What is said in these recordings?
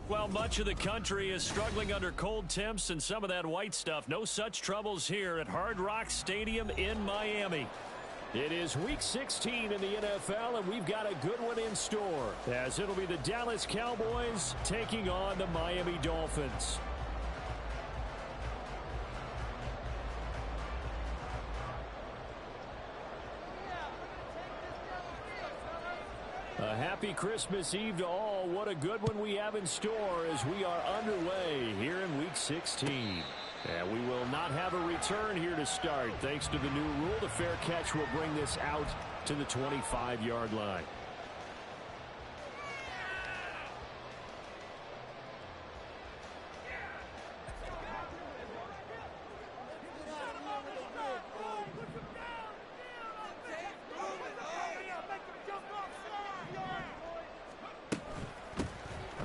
Well, much of the country is struggling under cold temps and some of that white stuff. No such troubles here at Hard Rock Stadium in Miami. It is Week 16 in the NFL, and we've got a good one in store, as it'll be the Dallas Cowboys taking on the Miami Dolphins. A happy Christmas Eve to all. What a good one we have in store as we are underway here in Week 16. And we will not have a return here to start. Thanks to the new rule, the fair catch will bring this out to the 25-yard line.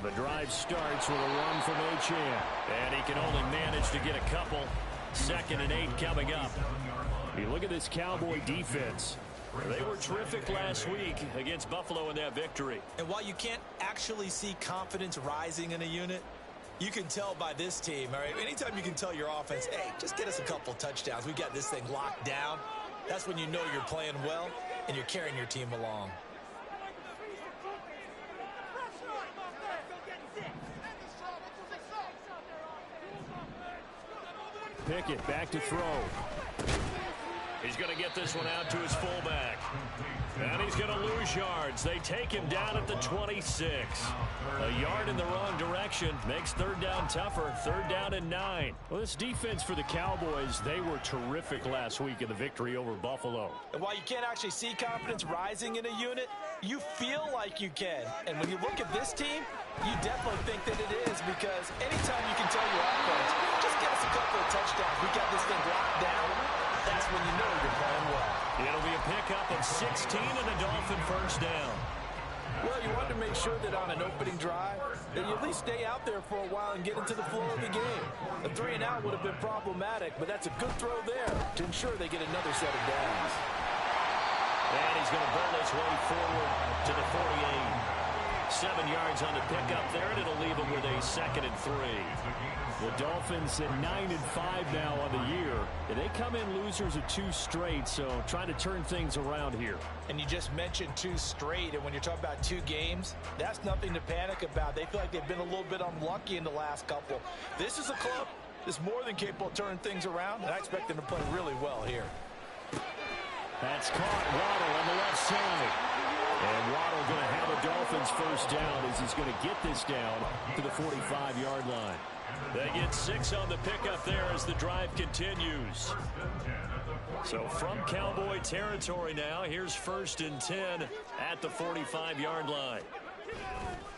The drive starts with a run from Achane, and he can only manage to get a couple. 2nd and 8 coming up. You look at this Cowboy defense. They were terrific last week against Buffalo in that victory. And while you can't actually see confidence rising in a unit, you can tell by this team. All right, anytime you can tell your offense, hey, just get us a couple touchdowns. We got this thing locked down. That's when you know you're playing well and you're carrying your team along. Pickett back to throw. He's going to get this one out to his fullback. And he's going to lose yards. They take him down at the 26. A yard in the wrong direction makes 3rd down tougher. 3rd down and 9. Well, this defense for the Cowboys, they were terrific last week in the victory over Buffalo. And while you can't actually see confidence rising in a unit, you feel like you can. And when you look at this team, you definitely think that it is, because anytime you can tell your offense, just get us a couple of touchdowns, we got this thing locked down, that's when you know you're playing well. It'll be a pickup of 16 and a Dolphin 1st down. Well, you want to make sure that on an opening drive, that you at least stay out there for a while and get into the flow of the game. A 3 and out would have been problematic, but that's a good throw there to ensure they get another set of downs. And he's going to burn his way forward to the 48. 7 yards on the pickup there, and it'll leave him with a 2nd and 3. The Dolphins at 9 and 5 now on the year. They come in losers of 2 straight, so trying to turn things around here. And you just mentioned 2 straight, and when you're talking about 2 games, that's nothing to panic about. They feel like they've been a little bit unlucky in the last couple. This is a club that's more than capable of turning things around, and I expect them to play really well here. That's caught. Waddle on the left side. And Waddle going to have a Dolphins 1st down as he's going to get this down to the 45-yard line. They get 6 on the pickup there as the drive continues. So from Cowboy territory now, here's 1st and 10 at the 45-yard line.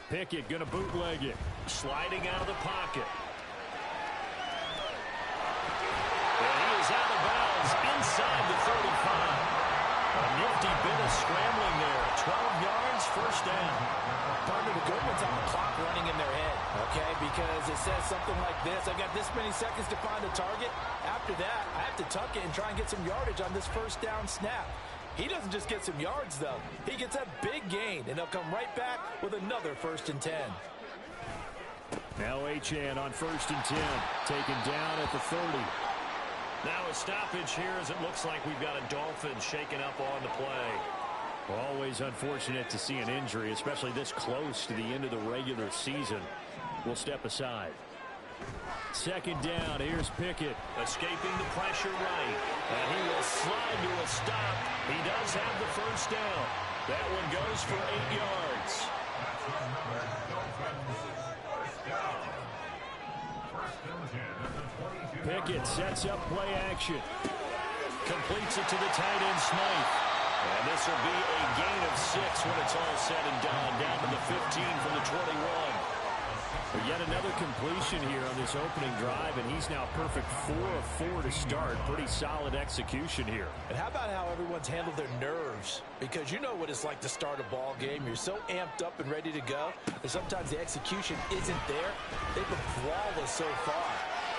Pickett going to bootleg it. Sliding out of the pocket. And he is out of bounds inside the 35. A nifty bit of scrambling there. 12 yards, 1st down. Part of the good ones on the clock running in their head, okay? Because it says something like this. I've got this many seconds to find a target. After that, I have to tuck it and try and get some yardage on this 1st down snap. He doesn't just get some yards, though. He gets a big gain, and they'll come right back with another 1st and 10. Now Achane on 1st and 10. Taken down at the 30. Now a stoppage here as it looks like we've got a Dolphin shaken up on the play. Always unfortunate to see an injury, especially this close to the end of the regular season. We'll step aside. 2nd down, here's Pickett. Escaping the pressure right. And he will slide to a stop. He does have the 1st down. That one goes for 8 yards. Pickett sets up play action. Completes it to the tight end, Smythe. And this will be a gain of 6 when it's all said and done. Down to the 15 from the 21. But yet another completion here on this opening drive, and he's now perfect 4 of 4 to start. Pretty solid execution here. And how about how everyone's handled their nerves? Because you know what it's like to start a ball game. You're so amped up and ready to go, and sometimes the execution isn't there. They've been flawless so far.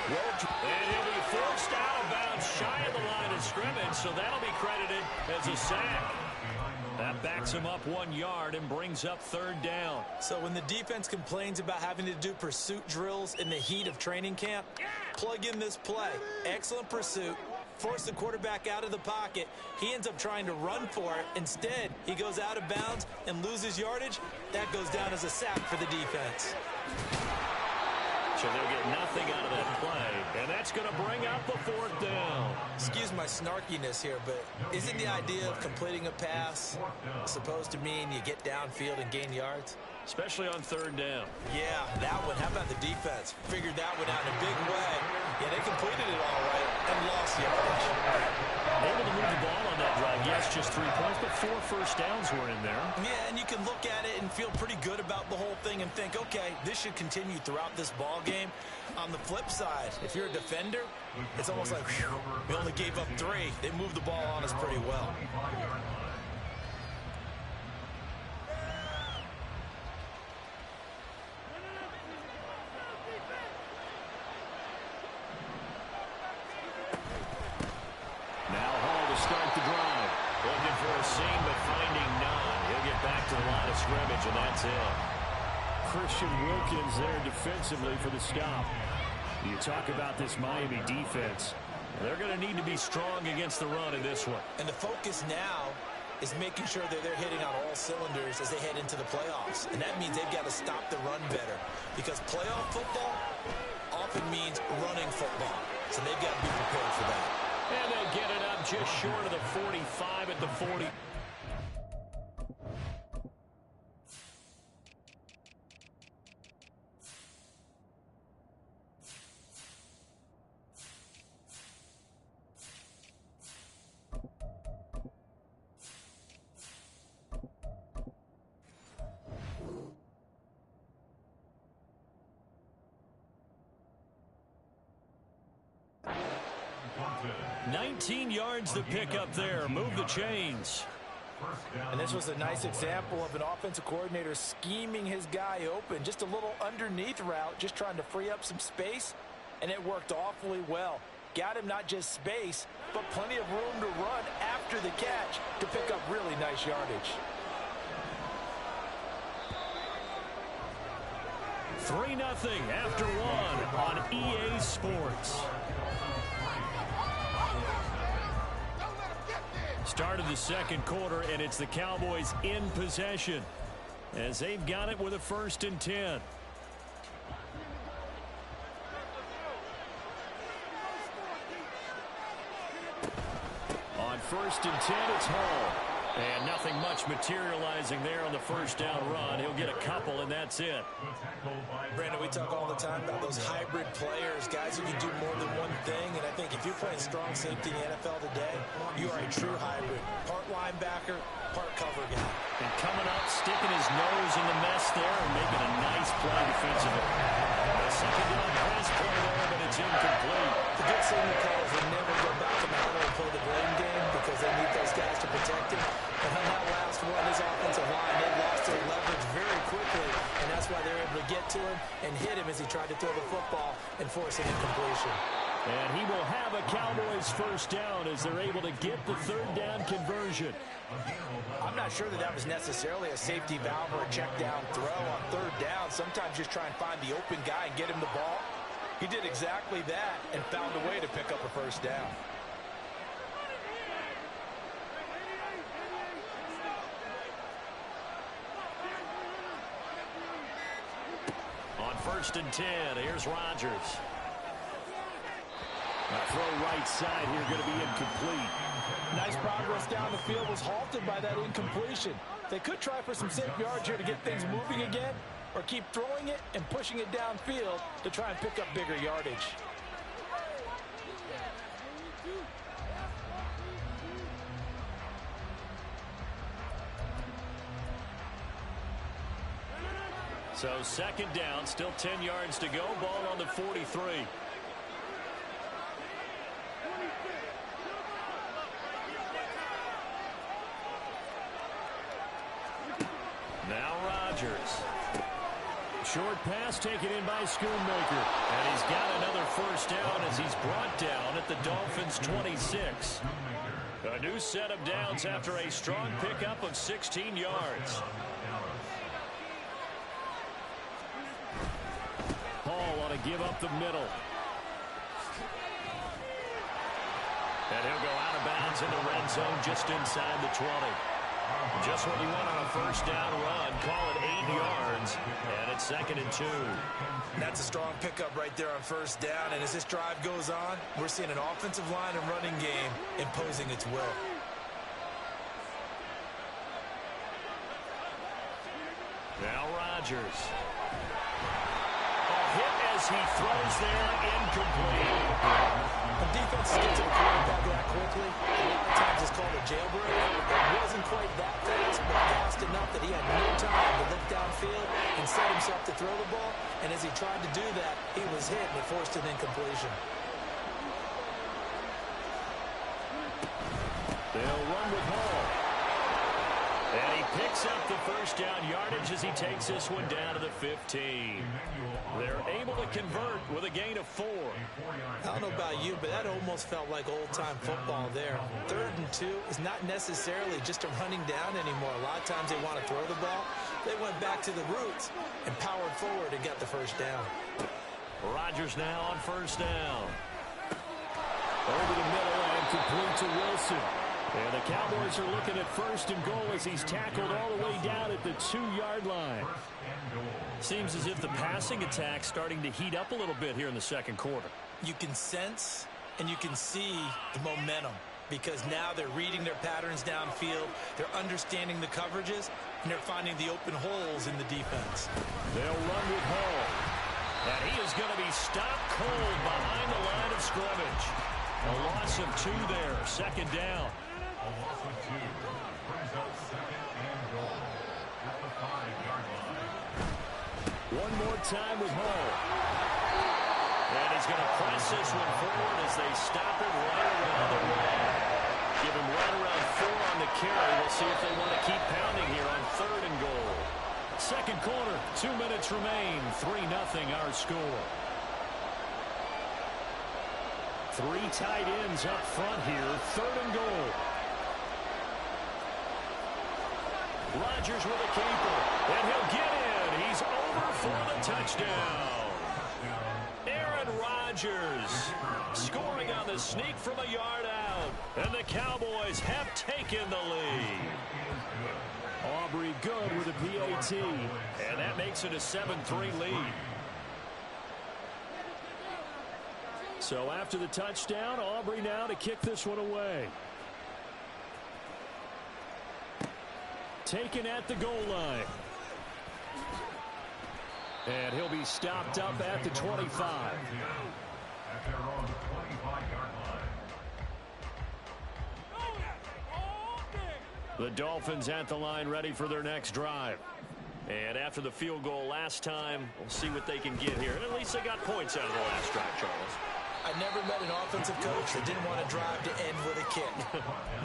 And he'll be forced out of bounds shy of the line of scrimmage, so that'll be credited as a sack. That backs him up 1 yard and brings up third down. So when the defense complains about having to do pursuit drills in the heat of training camp, plug in this play. Excellent pursuit. Force the quarterback out of the pocket. He ends up trying to run for it. Instead, he goes out of bounds and loses yardage. That goes down as a sack for the defense. So they'll get nothing out of that play, and that's going to bring up the fourth down. Excuse my snarkiness here, but isn't the idea of completing a pass supposed to mean you get downfield and gain yards? Especially on third down. Yeah, that one. How about the defense? Figured that one out in a big way. Yeah, they completed it all right and lost yardage. Able to move the ball on that drive. Yes, just 3 points, but 4 first downs were in there. Yeah, and you can look at it and feel pretty good about the whole thing and think, okay, this should continue throughout this ball game. On the flip side, if you're a defender, it's almost like, whew, we only gave up 3. They moved the ball on us pretty well. Scrimmage, and that's it. Christian Wilkins there defensively for the stop. You talk about this Miami defense. They're going to need to be strong against the run in this one. And the focus now is making sure that they're hitting on all cylinders as they head into the playoffs. And that means they've got to stop the run better. Because playoff football often means running football. So they've got to be prepared for that. And they'll get it up just short of the 45 at the 40. Yards to pick up there. Move the chains. And this was a nice example of an offensive coordinator scheming his guy open. Just a little underneath route, just trying to free up some space, and it worked awfully well. Got him not just space, but plenty of room to run after the catch to pick up really nice yardage. 3-0 after 1 on EA Sports. Start of the second quarter, and it's the Cowboys in possession as they've got it with a 1st and 10. On 1st and 10, it's Hall. And nothing much materializing there on the first down run. He'll get a couple, and that's it. Brandon, we talk all the time about those hybrid players, guys who can do more than one thing. And I think if you're playing strong safety in the NFL today, you are a true hybrid. Part linebacker, part cover guy. And coming up, sticking his nose in the mess there and making a nice play defensively. A second down pass play there, but it's incomplete. The good signal calls will never go back to the huddle and play the blame game because they need those guys to protect him. And on that last one, his offensive line, they lost their leverage very quickly, and that's why they're able to get to him and hit him as he tried to throw the football and force an incompletion. And he will have a Cowboys first down as they're able to get the third down conversion. I'm not sure that was necessarily a safety valve or a check down throw on third down. Sometimes just try and find the open guy and get him the ball. He did exactly that and found a way to pick up a first down. On 1st and 10, here's Rodgers. Throw right side here going to be incomplete. Nice progress down the field was halted by that incompletion. They could try for some safe yards here to get things moving again, or keep throwing it and pushing it downfield to try and pick up bigger yardage. So 2nd down, still 10 yards to go. Ball on the 43. Now Rodgers. Short pass taken in by Schoonmaker. And he's got another first down as he's brought down at the Dolphins' 26. A new set of downs after a strong pickup of 16 yards. Hall ought to give up the middle. And he'll go out of bounds in the red zone just inside the 20. Just what you want on a first down run. Call it 8 yards. And it's 2nd and 2. That's a strong pickup right there on first down. And as this drive goes on, we're seeing an offensive line and running game imposing its will. Now Rodgers. A hit as he throws there, incomplete. When defenses get to the quarterback that quickly, a lot of times it's called a jailbreak. It wasn't quite that fast, but fast enough that he had no time to look downfield and set himself to throw the ball. And as he tried to do that, he was hit and it forced an incompletion. They'll run with Hall. And he picks up the first down yardage as he takes this one down to the 15. They're able to convert with a gain of 4. I don't know about you, but that almost felt like old-time football there. 3rd and 2 is not necessarily just a running down anymore. A lot of times they want to throw the ball. They went back to the roots and powered forward and got the first down. Rodgers now on first down. Over the middle and complete to Wilson. And the Cowboys are looking at 1st and goal as he's tackled all the way down at the 2-yard line. Seems as if the passing attack's starting to heat up a little bit here in the 2nd quarter. You can sense and you can see the momentum because now they're reading their patterns downfield, they're understanding the coverages, and they're finding the open holes in the defense. They'll run with Hall. And he is going to be stopped cold behind the line of scrimmage. A loss of 2 there, 2nd down. A loss of 2 brings up 2nd and goal at the 5-yard line. One more time with Hall. And he's going to press this one forward as they stop it right around the line. Give him right around 4 on the carry. We'll see if they want to keep pounding here on 3rd and goal. 2nd quarter, 2 minutes remain. 3-0 our score. 3 tight ends up front here. 3rd and goal. Rodgers with a keeper, and he'll get in. He's over for the touchdown. Aaron Rodgers scoring on the sneak from a yard out, and the Cowboys have taken the lead. Aubrey good with a PAT, and that makes it a 7-3 lead. So after the touchdown, Aubrey now to kick this one away. Taken at the goal line. And he'll be stopped up at the 25. At their own 25-yard line. The Dolphins at the line ready for their next drive. And after the field goal last time, we'll see what they can get here. And at least they got points out of the last drive, Charles. I never met an offensive coach that didn't want to drive to end with a kick.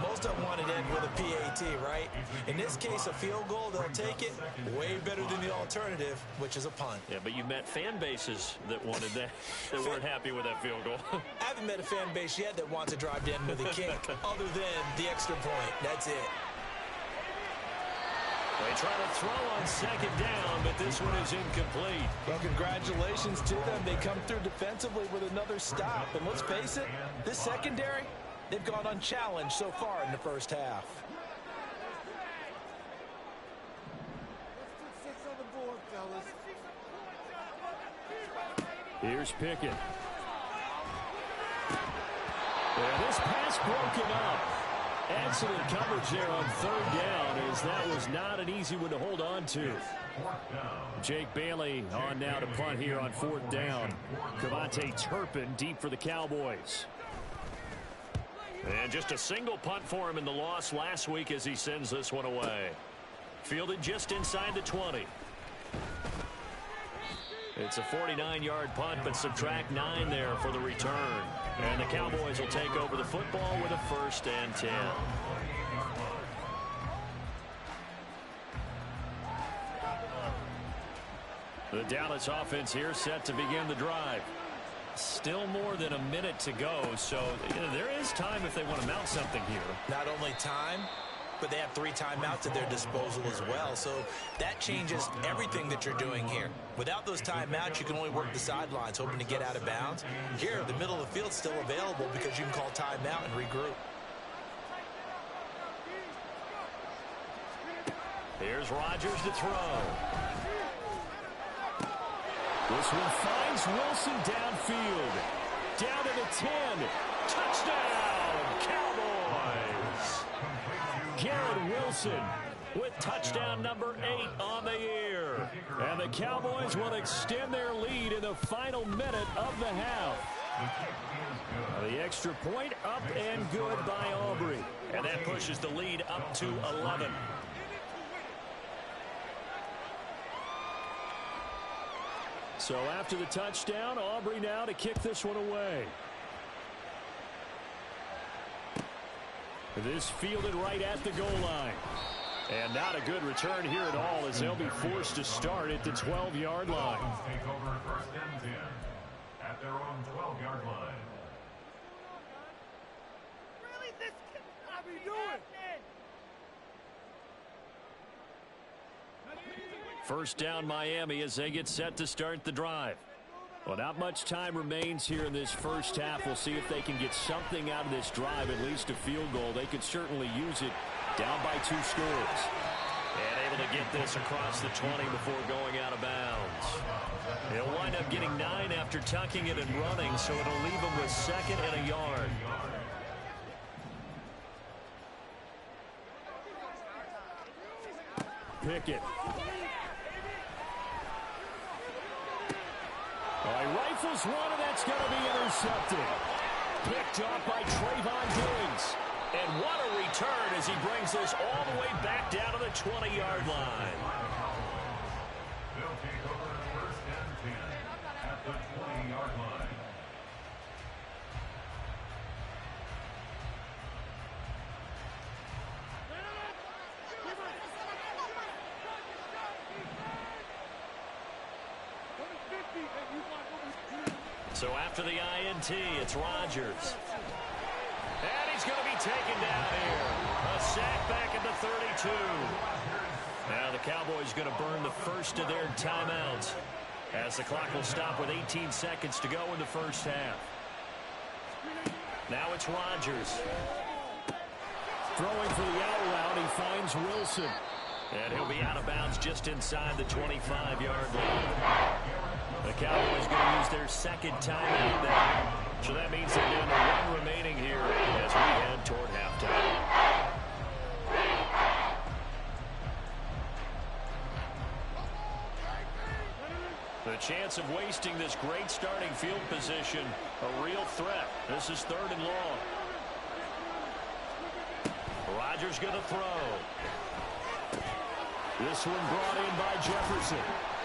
Most of them wanted to end with a PAT, right? In this case, a field goal, they'll take it way better than the alternative, which is a punt. Yeah, but you've met fan bases that wanted that, that weren't happy with that field goal. I haven't met a fan base yet that wants to drive to end with a kick, other than the extra point. That's it. They try to throw on 2nd down, but this one is incomplete. Well, congratulations to them. They come through defensively with another stop. And let's face it, this secondary, they've gone unchallenged so far in the first half. Let's do 6 on the board, fellas. Here's Pickett. And this pass broken up. Excellent coverage there on 3rd down, as that was not an easy one to hold on to. Jake Bailey on now to punt here on 4th down. Cavante Turpin deep for the Cowboys. And just a single punt for him in the loss last week as he sends this one away. Fielded just inside the 20. It's a 49-yard punt, but subtract 9 there for the return. And the Cowboys will take over the football with a 1st and 10. The Dallas offense here set to begin the drive. Still more than a minute to go, so there is time if they want to mount something here. Not only time, but they have 3 timeouts at their disposal as well. So that changes everything that you're doing here. Without those timeouts, you can only work the sidelines, hoping to get out of bounds. Here, the middle of the field's still available because you can call timeout and regroup. Here's Rodgers to throw. This one finds Wilson downfield. Down to the 10. Touchdown, Cowboys. Garrett Wilson with touchdown number 8 on the year. And the Cowboys will extend their lead in the final minute of the half. The extra point up and good by Aubrey. And that pushes the lead up to 11. So after the touchdown, Aubrey now to kick this one away. This fielded right at the goal line. And not a good return here at all as they'll be forced to start at the 12-yard line. Take over first and 10 at their own 12-yard line. Really, this cannot be doing. First down Miami as they get set to start the drive. Well, not much time remains here in this first half. We'll see if they can get something out of this drive, at least a field goal. They could certainly use it down by 2 scores. And able to get this across the 20 before going out of bounds. He'll wind up getting 9 after tucking it and running, so it'll leave him with 2nd and a yard. Pickett. He rifles one, and that's going to be intercepted. Picked off by Trayvon Diggs. And what a return as he brings this all the way back down to the 20-yard line. They'll take over first and 10 at the 20-yard line. So after the INT, it's Rodgers. And he's going to be taken down here. A sack back at the 32. Now the Cowboys going to burn the first of their timeouts as the clock will stop with 18 seconds to go in the first half. Now it's Rodgers. Throwing for the out route, he finds Wilson. And he'll be out of bounds just inside the 25-yard line. The Cowboys going to use their 2nd timeout now. So that means they're down to 1 remaining here as we head toward halftime. The chance of wasting this great starting field position, a real threat. This is 3rd and long. Rodgers going to throw. This one brought in by Jefferson.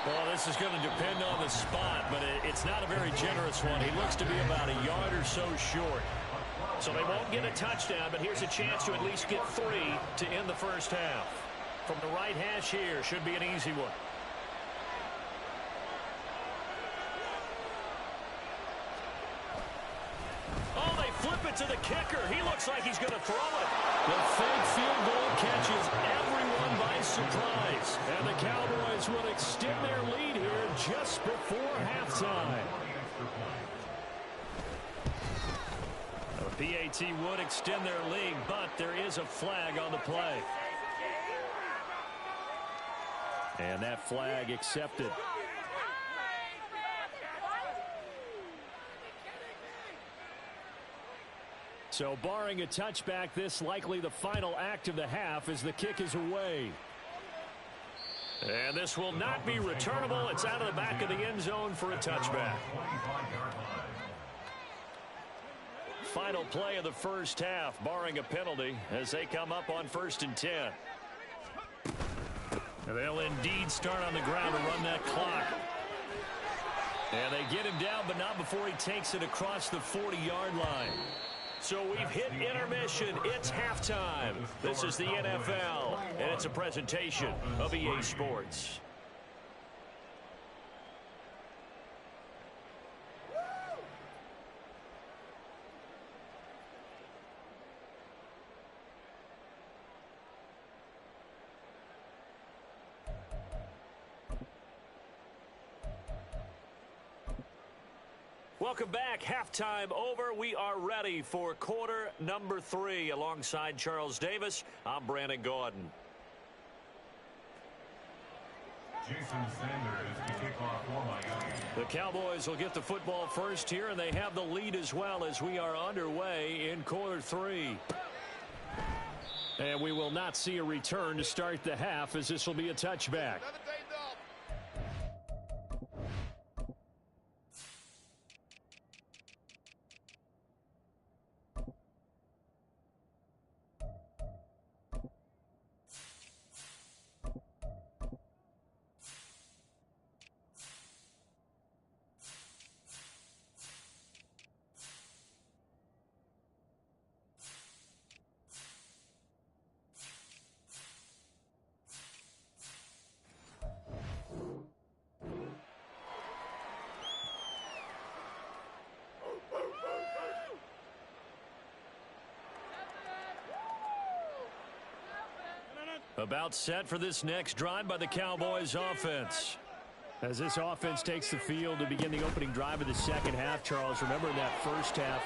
Well, this is going to depend on the spot, but it's not a very generous one. He looks to be about a yard or so short. So they won't get a touchdown, but here's a chance to at least get 3 to end the first half. From the right hash here, should be an easy one. Oh, they flip it to the kicker. He looks like he's going to throw it. The fake field goal catches everyone by surprise. And the Cowboys will extend their lead here just before halftime. The PAT would extend their lead, but there is a flag on the play. And that flag accepted. So barring a touchback, this likely the final act of the half as the kick is away. And this will not be returnable. It's out of the back of the end zone for a touchback. Final play of the first half, barring a penalty, as they come up on 1st and 10. And they'll indeed start on the ground to run that clock. And they get him down, but not before he takes it across the 40-yard line. So we've hit intermission. It's halftime. This is the NFL, and it's a presentation of EA Sports. Welcome back. Halftime over. We are ready for quarter number 3. Alongside Charles Davis, I'm Brandon Gaudin. Jason Sanders to kick off for Miami. The Cowboys will get the football first here, and they have the lead as well as we are underway in quarter 3. And we will not see a return to start the half, as this will be a touchback. About set for this next drive by the Cowboys offense. As this offense takes the field to begin the opening drive of the second half, Charles, remember that first half,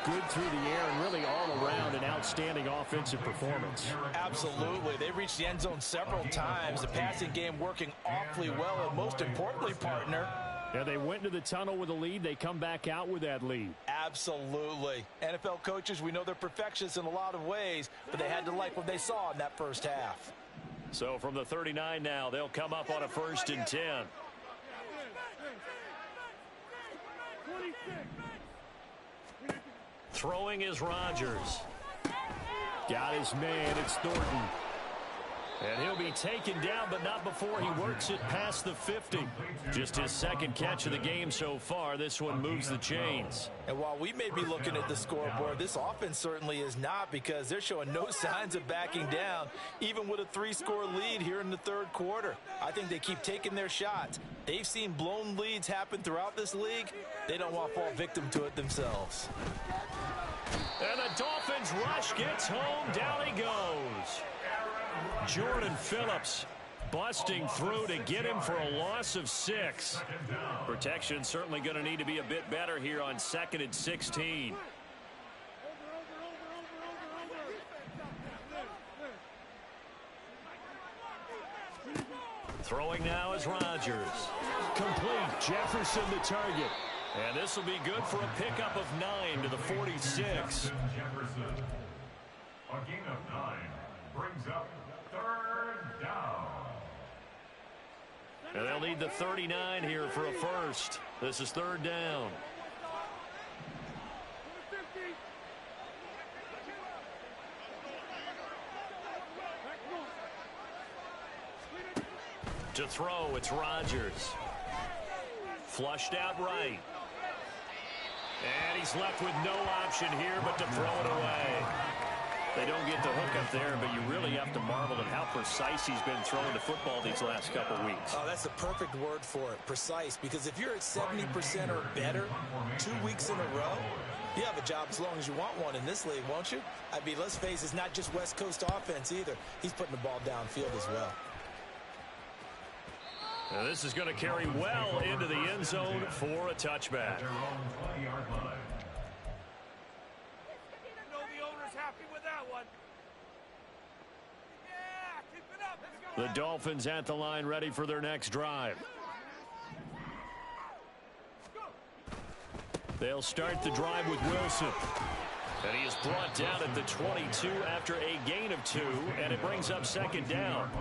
good through the air and really all around an outstanding offensive performance. Absolutely. They reached the end zone several times. The passing game working awfully well, and most importantly, partner, yeah, they went into the tunnel with a lead. They come back out with that lead. Absolutely. NFL coaches, we know they're perfectionists in a lot of ways, but they had to like what they saw in that first half. So from the 39 now, they'll come up on a 1st and 10. Throwing is Rodgers. Got his man. It's Thornton. And he'll be taken down, but not before he works it past the 50. Just his second catch of the game so far. This one moves the chains. And while we may be looking at the scoreboard, this offense certainly is not, because they're showing no signs of backing down, even with a 3-score lead here in the third quarter. I think they keep taking their shots. They've seen blown leads happen throughout this league. They don't want to fall victim to it themselves. And the Dolphins rush gets home. Down he goes. Jordan Phillips busting through to get him for a loss of 6. Protection certainly going to need to be a bit better here on 2nd and 16. Throwing now is Rodgers. Complete. Jefferson the target. And this will be good for a pickup of 9 to the 46. Jefferson. A gain of 9 brings up 3rd down. And they'll need the 39 here for a first. This is 3rd down. To throw, it's Rodgers. Flushed out right. And he's left with no option here but to throw it away. They don't get the hook up there, but you really have to marvel at how precise he's been throwing the football these last couple weeks. Oh, that's the perfect word for it, precise, because if you're at 70% or better 2 weeks in a row, you have a job as long as you want one in this league, won't you? I mean, let's face it, it's not just West Coast offense either. He's putting the ball downfield as well. Now this is going to carry well into the end zone for a touchback. The Dolphins at the line, ready for their next drive. They'll start the drive with Wilson. And he is brought down at the 22 after a gain of 2, and it brings up 2nd down.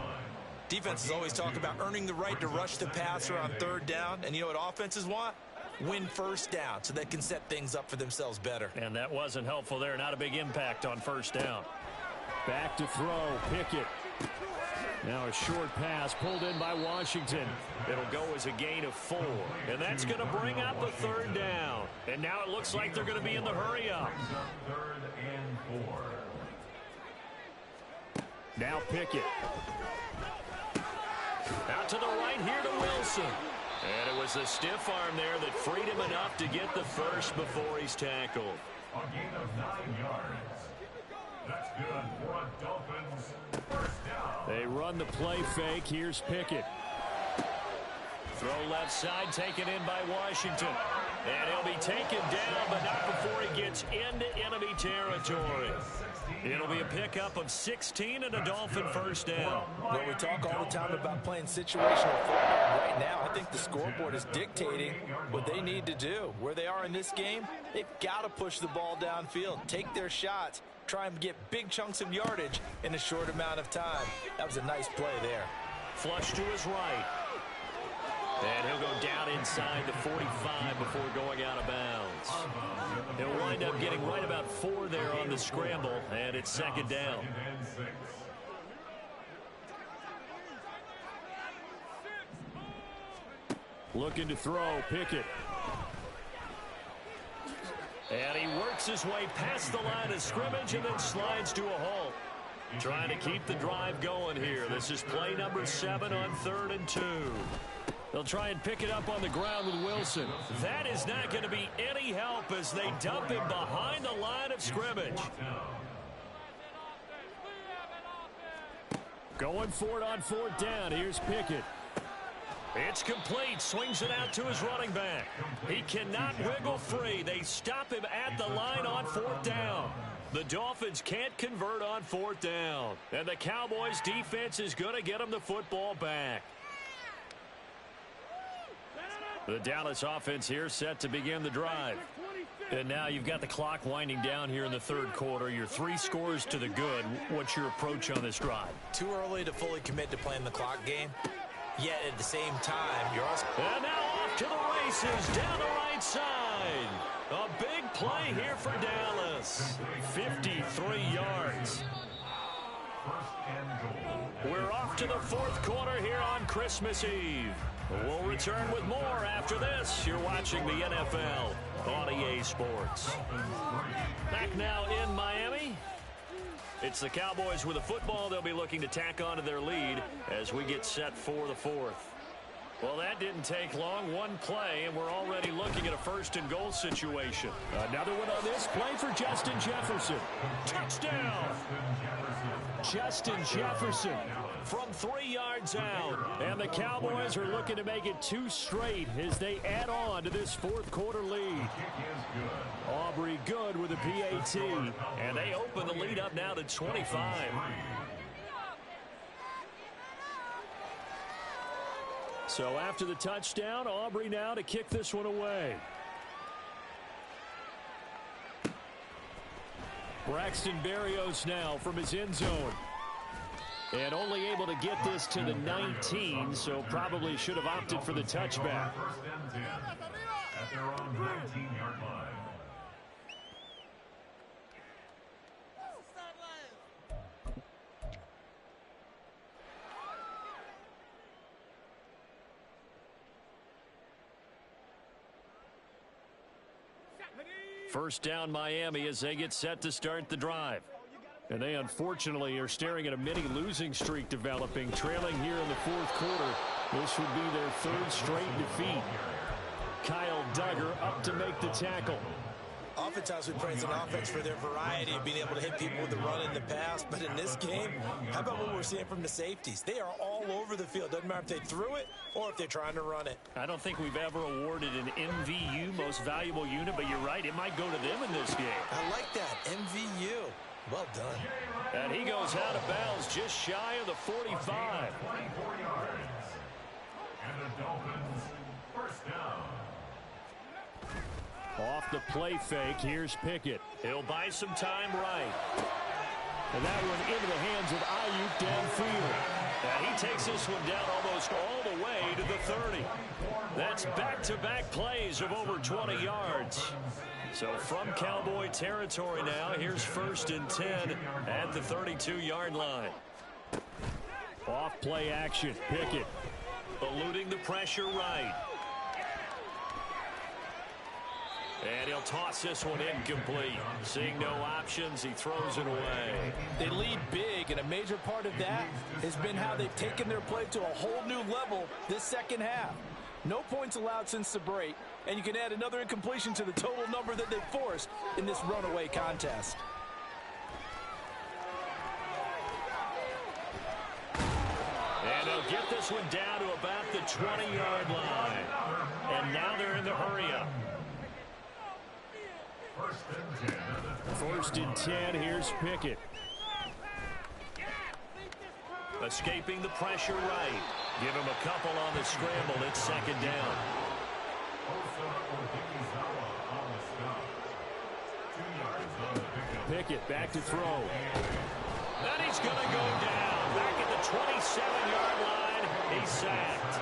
Defenses always talk about earning the right to rush the passer on 3rd down, and you know what offenses want? Win 1st down so they can set things up for themselves better. And that wasn't helpful there. Not a big impact on 1st down. Back to throw. Pickett. Now a short pass pulled in by Washington. It'll go as a gain of 4. And that's going to bring up a 3rd down. And now it looks like they're going to be in the hurry up. 3rd and 4. Now Pickett. Out to the right here to Wilson. And it was the stiff arm there that freed him enough to get the first before he's tackled. A gain of 9 yards. That's good for a Dolphins 1st down. They run the play fake. Here's Pickett. Throw left side, taken in by Washington. And he'll be taken down, but not before he gets into enemy territory. It'll be a pickup of 16 and a Dolphin first down. Well, we talk all the time about playing situational football. Right now, I think the scoreboard is dictating what they need to do. Where they are in this game, they've got to push the ball downfield, take their shots, try and get big chunks of yardage in a short amount of time. That was a nice play there. Flush to his right. And he'll go down inside the 45 before going out of bounds. He'll wind up getting right about 4 there on the scramble, and it's second down. Looking to throw, Pickett. And he works his way past the line of scrimmage and then slides to a halt. Trying to keep the drive going here. This is play number 7 on 3rd and 2. They'll try and pick it up on the ground with Wilson. That is not going to be any help as they dump him behind the line of scrimmage. Going for it on 4th down. Here's Pickett. It's complete. Swings it out to his running back. He cannot wiggle free. They stop him at the line on 4th down. The Dolphins can't convert on 4th down. And the Cowboys defense is going to get them the football back. The Dallas offense here set to begin the drive. And now you've got the clock winding down here in the 3rd quarter. You're 3 scores to the good. What's your approach on this drive? Too early to fully commit to playing the clock game. Yet at the same time, you're also... And now off to the races down the right side. A big play here for Dallas. 53 yards. We're off to the 4th quarter here on Christmas Eve. We'll return with more after this. You're watching the NFL on EA Sports. Back now in Miami. It's the Cowboys with the football. They'll be looking to tack onto their lead as we get set for the 4th. Well, that didn't take long. One play, and we're already looking at a 1st and goal situation. Another one on this play for Justin Jefferson. Touchdown! Justin Jefferson from 3 yards out. And the Cowboys are looking to make it 2 straight as they add on to this 4th quarter lead. Aubrey good with a PAT. And they open the lead up now to 25. So after the touchdown, Aubrey now to kick this one away. Braxton Berrios now from his end zone. And only able to get this to the 19, so probably should have opted for the touchback. First and 10 at their own 19-yard line. First down Miami as they get set to start the drive. And they unfortunately are staring at a mini losing streak developing, trailing here in the 4th quarter. This would be their 3rd straight defeat. Kyle Duggar up to make the tackle. Oftentimes we praise an offense for their variety of being able to hit people with the run in the pass. But in this game, how about what we're seeing from the safeties? They are all over the field. Doesn't matter if they threw it or if they're trying to run it. I don't think we've ever awarded an MVU, most valuable unit, but you're right, it might go to them in this game. I like that, MVU. Well done. And he goes out of bounds just shy of the 45. 24 yards. And the Dolphins first down. Off the play fake, here's Pickett. He'll buy some time right. And that one into the hands of Ayuk downfield. And he takes this one down almost all the way to the 30. That's back-to-back plays of over 20 yards. So from Cowboy territory now, here's 1st and 10 at the 32-yard line. Off play action, Pickett eluding the pressure right. And he'll toss this one incomplete. Seeing no options, he throws it away. They lead big, and a major part of that has been how they've taken their play to a whole new level this second half. No points allowed since the break, and you can add another incompletion to the total number that they've forced in this runaway contest. And they'll get this one down to about the 20-yard line. And now they're in the hurry-up. First and 10, here's Pickett. Escaping the pressure right. Give him a couple on the scramble. It's second down. Pickett back to throw. And he's going to go down. Back at the 27-yard line. He's sacked.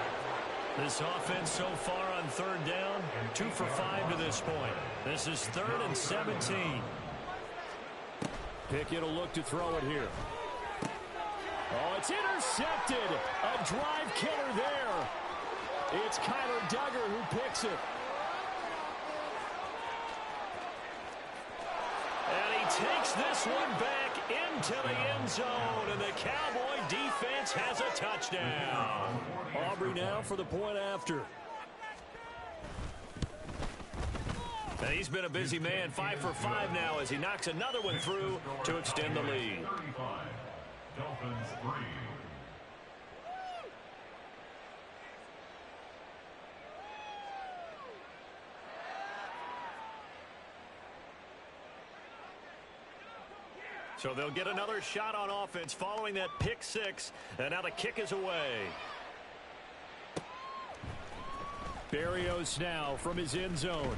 This offense so far on third down, 2 for 5 to this point. This is 3rd and 17. Pickett will look to throw it here. Oh, it's intercepted. A drive killer there. It's Kyler Duggar who picks it. And he takes this one back into the end zone, and the Cowboy defense has a touchdown. Aubrey now for the point after. And he's been a busy man, 5 for 5 now as he knocks another one through to extend the lead. Dolphins 3. So they'll get another shot on offense following that pick 6, and now the kick is away. Berrios now from his end zone.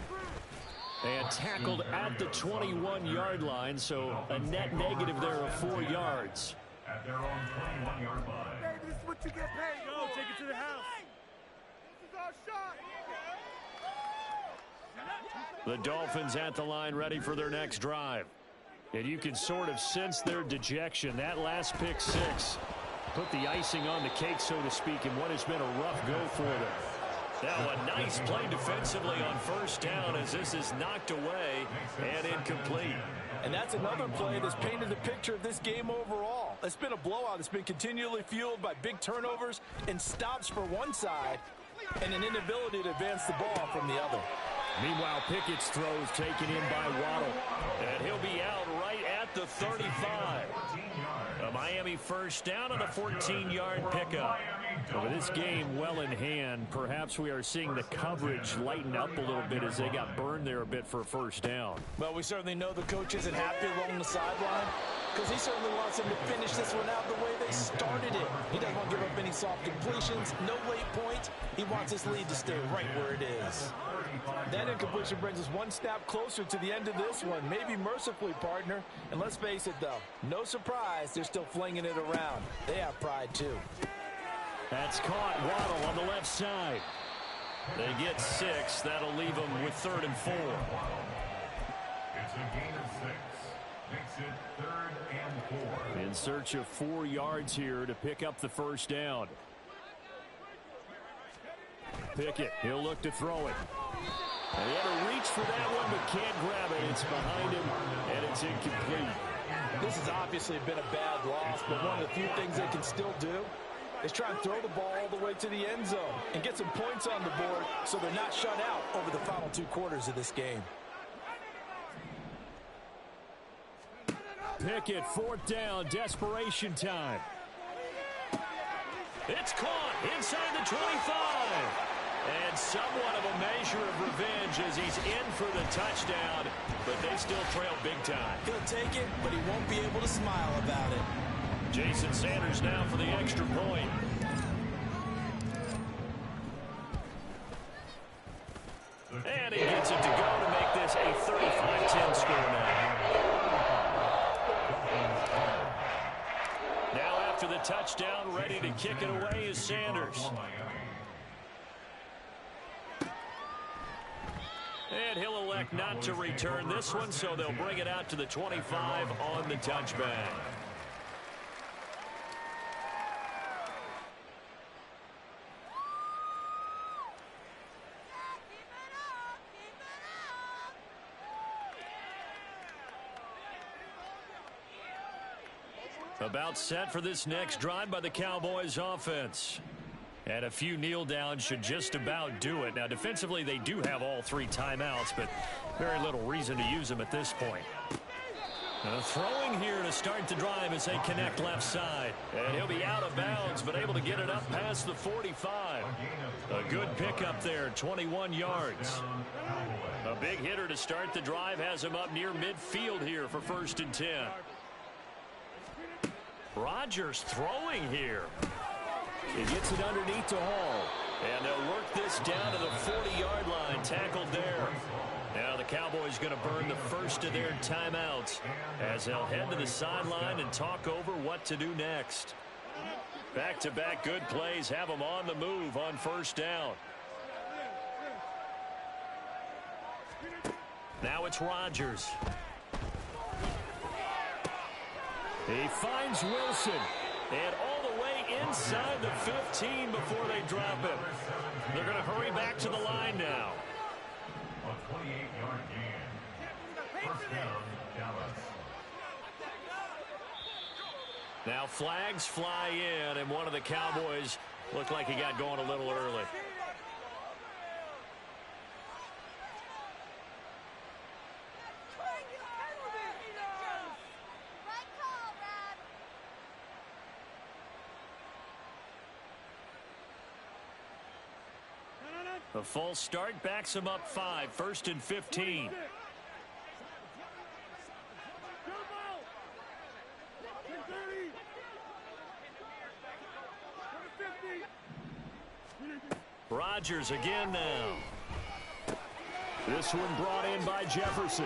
And tackled at the 21-yard line, so a net negative there of 4 yards. At their own 21-yard line. Hey, this is what you get paid. Go, take it to the house. This is our shot. The Dolphins at the line ready for their next drive. And you can sort of sense their dejection. That last pick 6 put the icing on the cake, so to speak, in what has been a rough go for them. Now a nice play defensively on first down as this is knocked away and incomplete. And that's another play that's painted the picture of this game overall. It's been a blowout. It's been continually fueled by big turnovers and stops for one side and an inability to advance the ball from the other. Meanwhile, Pickett's throw is taken in by Waddle. And he'll be out right at the 35. A Miami first down on a 14-yard pickup. With this game well in hand, perhaps we are seeing the coverage lighten up a little bit as they got burned there a bit for a first down. Well, we certainly know the coach isn't happy along the sideline because he certainly wants them to finish this one out the way they started it. He doesn't want to give up any soft completions, no late points. He wants his lead to stay right where it is. That incompletion brings us one snap closer to the end of this one, maybe mercifully, partner. And let's face it, though, no surprise, they're still flinging it around. They have pride, too. That's caught. Waddle on the left side. They get 6. That'll leave them with 3rd and 4. It's a gain of 6. Makes it 3rd and 4. In search of 4 yards here to pick up the first down. Pickett, he'll look to throw it. And he had to reach for that one, but can't grab it. It's behind him, and it's incomplete. This has obviously been a bad loss, but one of the few things they can still do is try and throw the ball all the way to the end zone and get some points on the board so they're not shut out over the final 2 quarters of this game. Pickett, 4th down, desperation time. It's caught inside the 25. And somewhat of a measure of revenge as he's in for the touchdown, but they still trail big time. He'll take it, but he won't be able to smile about it. Jason Sanders now for the extra point. And he gets it to go to make this a 35-10 score now. Now after the touchdown, ready to kick it away is Sanders. And he'll elect not to return this one, so they'll bring it out to the 25 on the touchback. About set for this next drive by the Cowboys offense. And a few kneel downs should just about do it. Now, defensively, they do have all 3 timeouts, but very little reason to use them at this point. Throwing here to start the drive as they connect left side. And he'll be out of bounds, but able to get it up past the 45. A good pickup there, 21 yards. A big hitter to start the drive has him up near midfield here for 1st and 10. Rodgers throwing here. He gets it underneath to Hall. And they'll work this down to the 40-yard line. Tackled there. Now the Cowboys going to burn the first of their timeouts as they'll head to the sideline and talk over what to do next. Back-to-back good plays have them on the move on 1st down. Now it's Rodgers. He finds Wilson. And all the way inside the 15 before they drop him. They're going to hurry back to the line now. A 28-yard gain. 1st down, Dallas. Now flags fly in, and one of the Cowboys looked like he got going a little early. A false start backs him up 5, 1st and 15. Rodgers again now. This one brought in by Jefferson.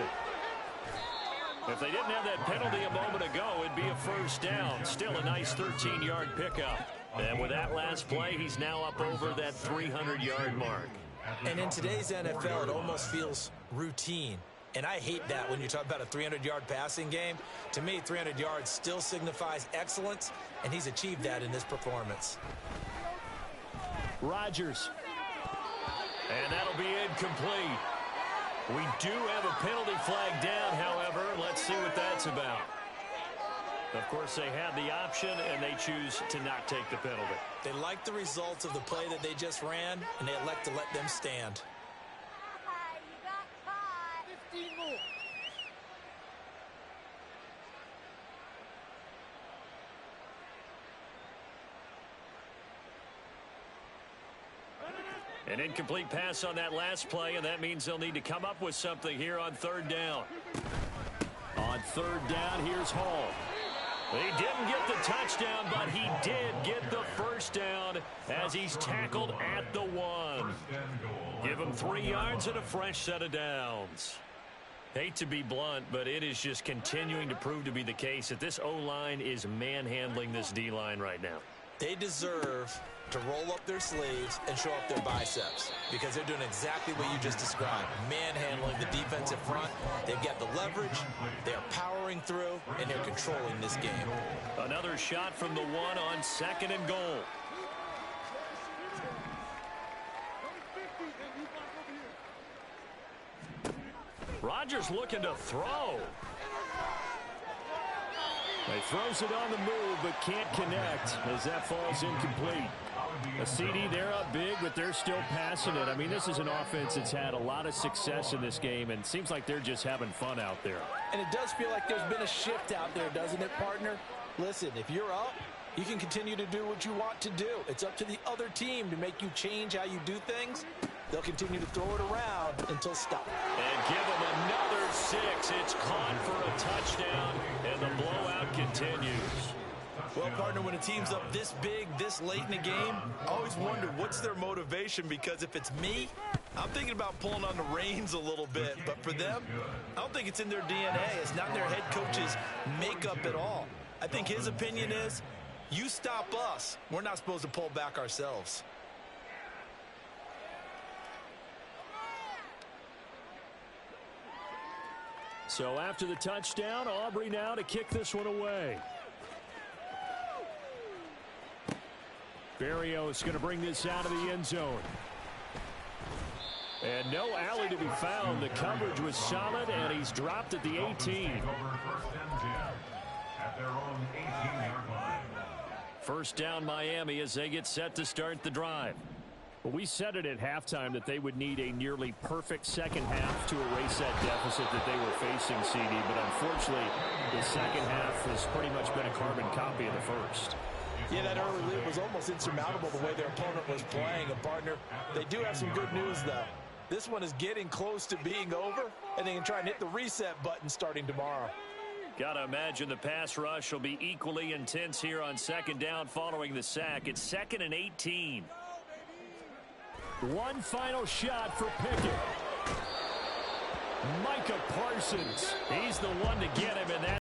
If they didn't have that penalty a moment ago, it'd be a 1st down. Still a nice 13-yard pickup. And with that last play, he's now up over that 300-yard mark. And in today's NFL, it almost feels routine. And I hate that when you talk about a 300-yard passing game. To me, 300 yards still signifies excellence, and he's achieved that in this performance. Rodgers. And that'll be incomplete. We do have a penalty flag down, however. Let's see what that's about. Of course, they have the option, and they choose to not take the penalty. They like the results of the play that they just ran, and they elect to let them stand. You got caught. 15 more. An incomplete pass on that last play, and that means they'll need to come up with something here on 3rd down. On 3rd down, here's Hall. He didn't get the touchdown, but he did get the 1st down as he's tackled at the 1. Give him 3 yards and a fresh set of downs. Hate to be blunt, but it is just continuing to prove to be the case that this O-line is manhandling this D-line right now. They deserve to roll up their sleeves and show up their biceps because they're doing exactly what you just described, manhandling the defensive front. They've got the leverage, they're powering through, and they're controlling this game. Another shot from the 1 on 2nd and goal. Rodgers looking to throw. He throws it on the move, but can't connect as that falls incomplete. A CD, they're up big, but they're still passing it. I mean, this is an offense that's had a lot of success in this game, and it seems like they're just having fun out there. And it does feel like there's been a shift out there, doesn't it, partner? Listen, if you're up, you can continue to do what you want to do. It's up to the other team to make you change how you do things. They'll continue to throw it around until stopped. And give them another 6. It's caught for a touchdown, and the blowout continues. Well, partner, when a team's up this big, this late in the game, I always wonder what's their motivation, because if it's me, I'm thinking about pulling on the reins a little bit. But for them, I don't think it's in their DNA. It's not in their head coach's makeup at all. I think his opinion is, you stop us, we're not supposed to pull back ourselves. So after the touchdown, Aubrey now to kick this one away. Berrios going to bring this out of the end zone. And no alley to be found. The coverage was solid, and he's dropped at the 18. Over 1st and 10 at their own 18-yard line. 1st down Miami as they get set to start the drive. Well, we said it at halftime that they would need a nearly perfect second half to erase that deficit that they were facing, CD. But unfortunately, the second half has pretty much been a carbon copy of the first. Yeah, that early lead was almost insurmountable the way their opponent was playing. And, partner, they do have some good news, though. This one is getting close to being over, and they can try and hit the reset button starting tomorrow. Got to imagine the pass rush will be equally intense here on second down following the sack. It's 2nd and 18. One final shot for Pickett. Micah Parsons. He's the one to get him, and that